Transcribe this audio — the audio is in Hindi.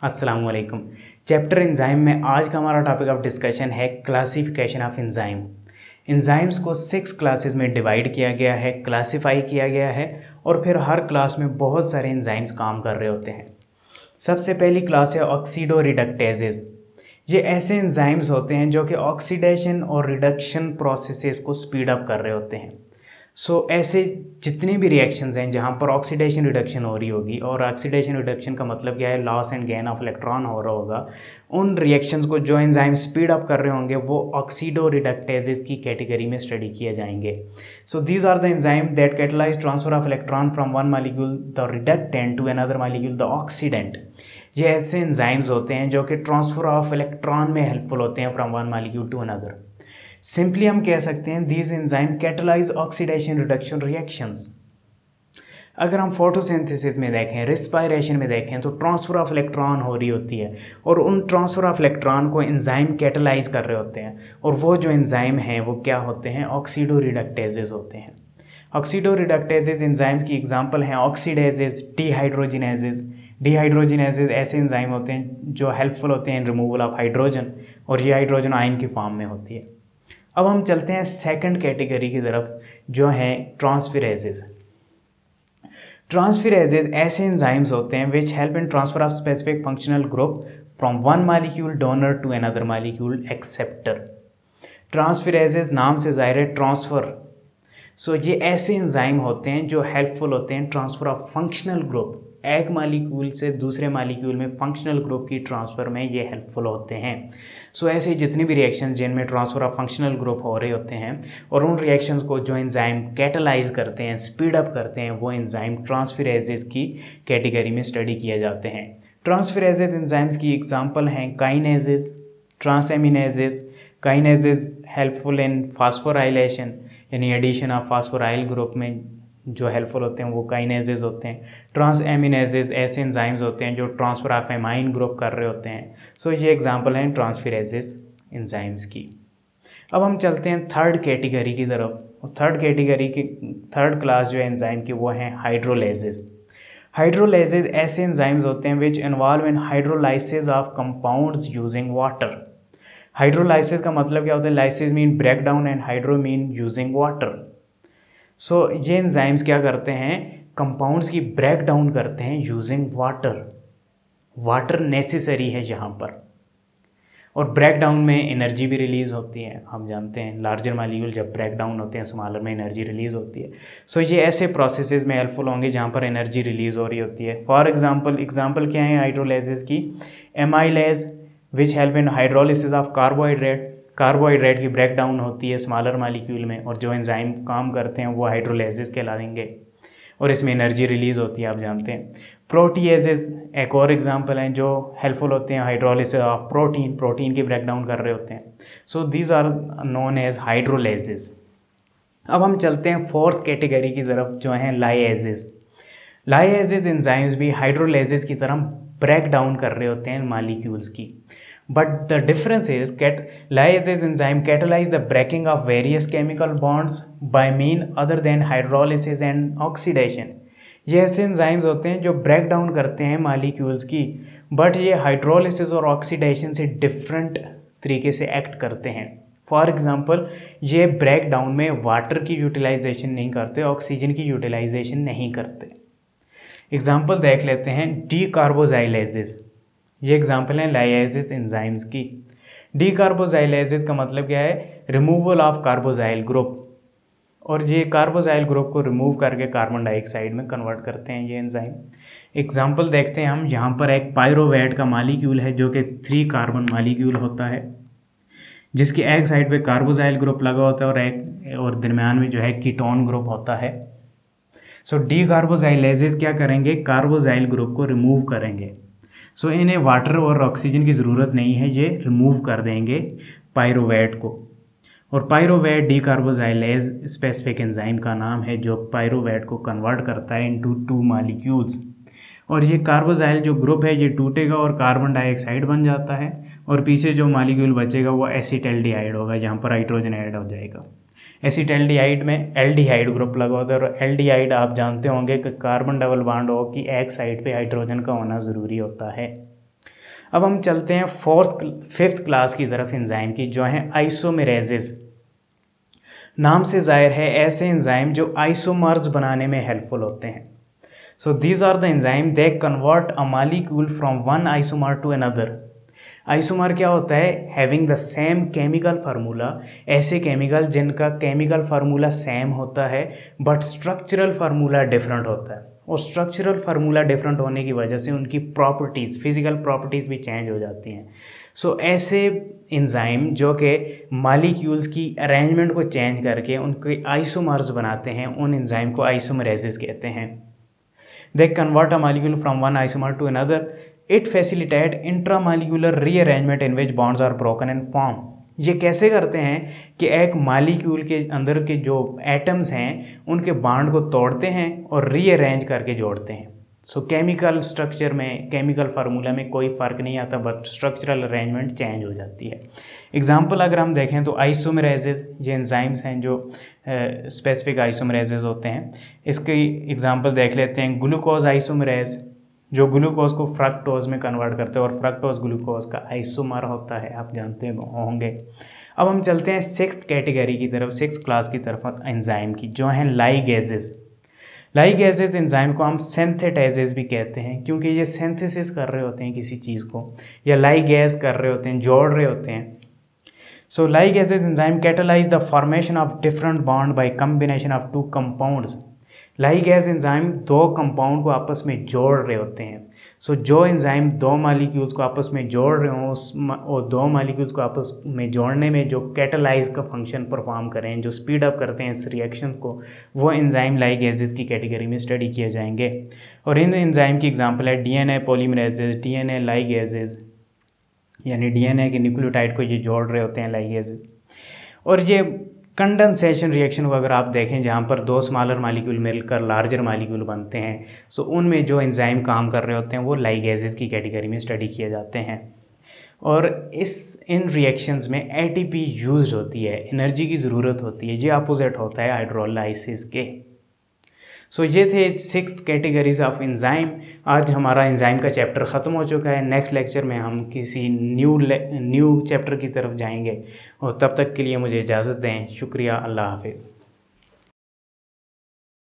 अस्सलाम वालेकुम। चैप्टर एंजाइम में आज का हमारा टॉपिक ऑफ डिस्कशन है क्लासिफिकेशन ऑफ एंजाइम। एंजाइम्स को 6 क्लासेस में डिवाइड किया गया है, क्लासिफाई किया गया है और फिर हर क्लास में बहुत सारे एंजाइम्स काम कर रहे होते हैं। सबसे पहली क्लास है ऑक्सीडो रिडक्टेजेस। ये ऐसे एंजाइम्स होते हैं जो कि ऑक्सीडेशन और रिडक्शन प्रोसेसेस को स्पीड अप कर रहे होते हैं। ऐसे जितने भी रिएक्शंस हैं जहाँ पर ऑक्सीडेशन रिडक्शन हो रही होगी, और ऑक्सीडेशन रिडक्शन का मतलब क्या है, loss and gain of electron हो रहा होगा, उन रिएक्शंस को जो एंजाइम स्पीड अप कर रहे होंगे वो ऑक्सीडो रिडक्टेजेस की कैटेगरी में स्टडी किए जाएंगे। So these are the enzyme that catalyse transfer of electron from one molecule the reductant to another molecule the oxidant. ये ऐसे एंजाइम्स होते हैं जो कि ट्रांसफर ऑफ इलेक्ट्रॉन में हेल्पफुल होते हैं from one molecule to another. Simply हम कह सकते हैं these enzyme catalyse oxidation reduction reactions. अगर हम फोटोसिंथेसिस में देखें, रिस्पायरेशन में देखें, तो ट्रांसफ़र ऑफ इलेक्ट्रॉन हो रही होती है और उन ट्रांसफ़र ऑफ इलेक्ट्रॉन को एंजाइम कैटलाइज कर रहे होते हैं, और वो जो एंजाइम हैं वो क्या होते हैं, ऑक्सीडो रिडक्टेजेस होते हैं। ऑक्सीडो रिडक्टेजेस एंजाइम्स की एग्जांपल हैं ऑक्सीडेजेस, डीहाइड्रोजिनेजेस। डीहाइड्रोजिनेजेस ऐसे एंजाइम होते हैं जो हेल्पफुल होते हैं इन रिमूवल ऑफ हाइड्रोजन, और ये हाइड्रोजन आयन की फॉर्म में होती है। अब हम चलते हैं सेकंड कैटेगरी की तरफ, जो है ट्रांसफेरेजेस। ट्रांसफेरेजेस ऐसे एंजाइम्स होते हैं which help in transfer of specific functional group from one molecule donor to another molecule acceptor. Transferases नाम से ज़ाहिर है ट्रांसफ़र। ये ऐसे एंजाइम होते हैं जो हेल्पफुल होते हैं ट्रांसफ़र ऑफ फंक्शनल ग्रुप, एक मालिक्यूल से दूसरे मालिक्यूल में फंक्शनल ग्रुप की ट्रांसफ़र में ये हेल्पफुल होते हैं। ऐसे जितनी भी रिएक्शन जिनमें ट्रांसफ़र ऑफ फंक्शनल ग्रुप हो रहे होते हैं, और उन रिएक्शंस को जो एंजाइम कैटलाइज करते हैं, स्पीड अप करते हैं, वो एंजाइम ट्रांसफेरेजेस की कैटेगरी में स्टडी किए जाते हैं। ट्रांसफेरेजेस एंजाइम्स की एग्जांपल हैं kinases, transaminases. Kinases helpful in phosphorylation, यानी एडिशन ऑफ फास्फोराइल ग्रुप में जो हेल्पफुल होते हैं वो काइनेजेस होते हैं। ट्रांसएमिनेजेस ऐसे एंजाइम्स होते हैं जो ट्रांसफर ऑफ एमाइन ग्रुप कर रहे होते हैं। ये एग्जांपल हैं ट्रांसफेरेजेस एंजाइम्स की। अब हम चलते हैं थर्ड कैटेगरी की तरफ। थर्ड क्लास जो है एंजाइम की वो है हाइड्रोलेजेस। हाइड्रोलेजेस ऐसे एंजाइम्स होते हैं which involve in hydrolysis of compounds using water. Hydrolysis का मतलब क्या होता है, lysis mean break down and hydro mean using water. ये एंजाइम्स क्या करते हैं, कंपाउंड्स की ब्रेक डाउन करते हैं यूजिंग वाटर। वाटर नेसेसरी है यहाँ पर, और ब्रेक डाउन में एनर्जी भी रिलीज़ होती है। हम जानते हैं लार्जर मॉलिक्यूल जब ब्रेक डाउन होते हैं स्मॉलर में एनर्जी रिलीज़ होती है। ये ऐसे प्रोसेसेस में हेल्पफुल होंगे जहाँ पर एनर्जी रिलीज़ हो रही होती है। फॉर एग्जांपल क्या है हाइड्रोलाइसिस की, amylase which help in hydrolysis of carbohydrate. Carbohydrate की ब्रेक डाउन होती है स्मॉलर मॉलिक्यूल में, और जो एंजाइम काम करते हैं वो हाइड्रोलाइसिस कहलाएंगे, और इसमें एनर्जी रिलीज़ होती है, आप जानते हैं। प्रोटीएजेस एक और एग्जांपल हैं जो हेल्पफुल होते हैं हाइड्रोलिसिस ऑफ प्रोटीन की ब्रेक डाउन कर रहे होते हैं। These are known as hydrolysis. अब हम चलते हैं फोर्थ कैटेगरी की तरफ, जो हैं लाइएजेस। लाइएजेस एंजाइम्स भी हाइड्रोलाइसिस की तरह ब्रेक डाउन कर रहे होते हैं मॉलिक्यूल्स की, but the difference is lyase enzyme catalyze the breaking of various chemical bonds by mean other than hydrolysis and oxidation। ये ऐसे एंजाइम्स होते हैं जो ब्रेक डाउन करते हैं मॉलिक्यूल्स की, बट ये हाइड्रोलिसिस और ऑक्सीडेशन से डिफरेंट तरीके से एक्ट करते हैं। फॉर एग्जांपल, ये ब्रेक डाउन में वाटर की यूटिलाइजेशन नहीं करते, ऑक्सीजन की यूटिलाइजेशन नहीं करते। एग्जांपल देख लेते हैं डीकार्बोजाइलेजेस। ये एग्जांपल है लाइएजेस एंजाइम्स की। डीकार्बोजाइलेजेस का मतलब क्या है, रिमूवल ऑफ कार्बोजाइल ग्रुप, और ये कार्बोजाइल ग्रुप को रिमूव करके कार्बन डाइऑक्साइड में कन्वर्ट करते हैं ये एंजाइम। एग्जांपल देखते हैं हम, यहाँ पर एक पायरोवेट का मॉलिक्यूल है जो कि 3 कार्बन मॉलिक्यूल होता है, जिसकी एक साइड पे कार्बोजाइल ग्रुप लगा होता है और दरमियान में जो है कीटोन ग्रुप होता है। डीकार्बोजाइलेजेस क्या करेंगे, कार्बोजाइल ग्रुप को रिमूव करेंगे। इन्हें वाटर और ऑक्सीजन की ज़रूरत नहीं है, ये रिमूव कर देंगे पायरोवेट को। और पायरोवेट डीकार्बोजाइलेज स्पेसिफिक एंजाइम का नाम है जो पायरोवेट को कन्वर्ट करता है इनटू 2 मॉलिक्यूल्स। और ये कार्बोजाइल जो ग्रुप है ये टूटेगा और कार्बन डाइऑक्साइड बन जाता है, और पीछे जो मॉलिक्यूल बचेगा वो एसिटल्डिहाइड होगा, जहाँ पर हाइड्रोजन ऐड हो जाएगा। एसिटल्डिहाइड में एल्डिहाइड ग्रुप लगा होता है, और एल्डिहाइड आप जानते होंगे कि कार्बन डबल बॉन्ड हो कि एक साइड पे हाइड्रोजन का होना ज़रूरी होता है। अब हम चलते हैं फिफ्थ क्लास की तरफ एंजाइम की, जो है आइसोमेरेजेस। नाम से जाहिर है ऐसे एंजाइम जो आइसोमर्स बनाने में हेल्पफुल होते हैं। So these are the enzyme they convert a molecule from one isomer to another. Isomer क्या होता है? Having the same chemical formula, ऐसे केमिकल जिनका केमिकल फार्मूला सेम होता है बट स्ट्रक्चरल फार्मूला डिफरेंट होता है, और स्ट्रक्चरल फार्मूला डिफरेंट होने की वजह से उनकी प्रॉपर्टीज़, फिजिकल प्रॉपर्टीज़ भी चेंज हो जाती हैं। सो ऐसे एंजाइम जो कि मॉलिक्यूल्स की अरेंजमेंट को चेंज करके उनके आइसोमर्स बनाते हैं, उन एंजाइम को आइसोमरेजेस कहते हैं। They convert a molecule from one isomer to another. It facilitate intramolecular rearrangement in which bonds are broken and form. ये कैसे करते हैं कि एक मॉलिक्यूल के अंदर के जो एटम्स हैं उनके बॉन्ड को तोड़ते हैं और रीअरेंज करके जोड़ते हैं। सो केमिकल स्ट्रक्चर में, केमिकल फार्मूला में कोई फ़र्क नहीं आता, बट स्ट्रक्चरल अरेंजमेंट चेंज हो जाती है। एग्जाम्पल अगर हम देखें तो आइसोमरेजेस, ये एंजाइम्स हैं जो स्पेसिफिक आइसोमरेजेस होते हैं। इसकी एग्जांपल देख लेते हैं। ग्लूकोज आइसोमरेज जो ग्लूकोज को फ्रक्टोज में कन्वर्ट करते हैं, और फ्रक्टोज ग्लूकोज का आइसोमर होता है, आप जानते होंगे। अब हम चलते हैं सिक्स्थ कैटेगरी की तरफ, सिक्स्थ क्लास की तरफ एंजाइम की, जो हैं लाइगेजेस। लाइगेजेस एंजाइम को हम सिंथेटाइजेस भी कहते हैं, क्योंकि ये सिंथेसिस कर रहे होते हैं किसी चीज़ को, या लाइगेज कर रहे होते हैं, जोड़ रहे होते हैं। So ligases enzyme catalyze the formation of different bond by combination of two compounds. Ligase enzyme दो कंपाउंड को आपस में जोड़ रहे होते हैं। सो जो एंजाइम दो मॉलिक्यूल्स को आपस में जोड़ रहे हों, और दो मॉलिक्यूल्स को आपस में जोड़ने में जो कैटालाइज का फंक्शन परफॉर्म करें, जो स्पीड अप करते हैं इस रिएक्शन को, वो एंजाइम लाइगेजेस की कैटेगरी में स्टडी किए जाएंगे। और इन एंजाइम की एग्जांपल है डीएनए पॉलीमरेजेस, डीएनए लाइगेजेस, यानी डीएनए के न्यूक्लियोटाइड को ये जोड़ रहे होते हैं लाइगेजेस। और ये कंडेंसेशन रिएक्शन को अगर आप देखें, जहाँ पर दो स्मॉलर मॉलिक्यूल मिलकर लार्जर मॉलिक्यूल बनते हैं, सो उनमें जो एंजाइम काम कर रहे होते हैं वो लाइगेजेस की कैटेगरी में स्टडी किए जाते हैं। और इन रिएक्शंस में एटीपी यूज्ड होती है, एनर्जी की ज़रूरत होती है, ये अपोजिट होता है हाइड्रोलाइसिस के। सो ये थे 6th कैटेगरीज ऑफ एंजाइम। आज हमारा एंजाइम का चैप्टर ख़त्म हो चुका है। नेक्स्ट लेक्चर में हम किसी न्यू चैप्टर की तरफ जाएंगे, और तब तक के लिए मुझे इजाज़त दें। शुक्रिया, अल्लाह हाफिज़।